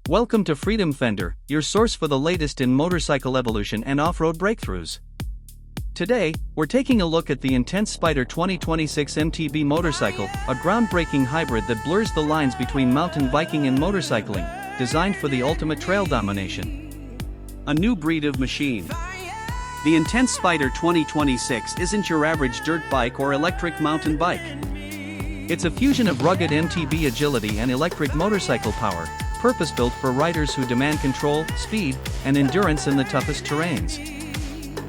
Welcome to Freedom Fender, your source for the latest in motorcycle evolution and off-road breakthroughs. Today, we're taking a look at the Intense Spider 2026 MTB motorcycle, a groundbreaking hybrid that blurs the lines between mountain biking and motorcycling, designed for the ultimate trail domination. A new breed of machine. The Intense Spider 2026 isn't your average dirt bike or electric mountain bike. It's a fusion of rugged MTB agility and electric motorcycle power, purpose-built for riders who demand control, speed, and endurance in the toughest terrains.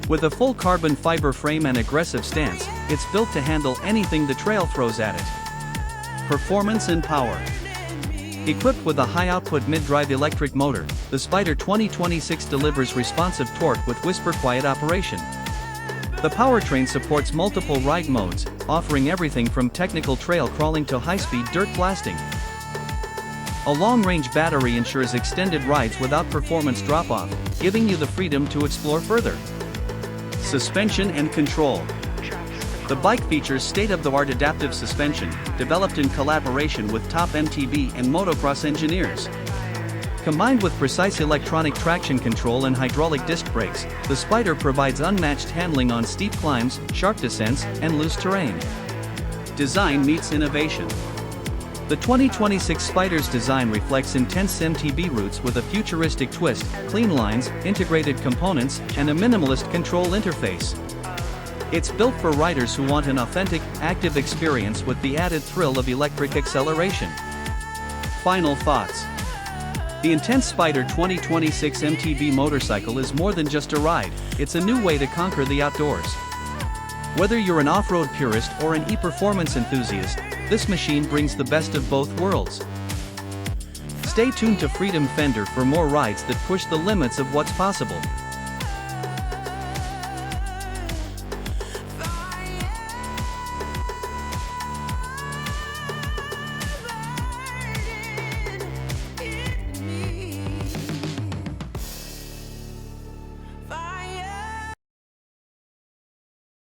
With a full carbon fiber frame and aggressive stance, it's built to handle anything the trail throws at it. Performance and power. Equipped with a high-output mid-drive electric motor, the Spider 2026 delivers responsive torque with whisper-quiet operation. The powertrain supports multiple ride modes, offering everything from technical trail crawling to high-speed dirt blasting. A long-range battery ensures extended rides without performance drop-off, giving you the freedom to explore further. Suspension and control. The bike features state-of-the-art adaptive suspension, developed in collaboration with top MTB and motocross engineers. Combined with precise electronic traction control and hydraulic disc brakes, the Spider provides unmatched handling on steep climbs, sharp descents, and loose terrain. Design meets innovation. The 2026 Spider's design reflects intense MTB roots with a futuristic twist, clean lines, integrated components, and a minimalist control interface. It's built for riders who want an authentic, active experience with the added thrill of electric acceleration. Final thoughts. The Intense Spider 2026 MTB motorcycle is more than just a ride, it's a new way to conquer the outdoors. Whether you're an off-road purist or an e-performance enthusiast, this machine brings the best of both worlds. Stay tuned to Freedom Fender for more rides that push the limits of what's possible.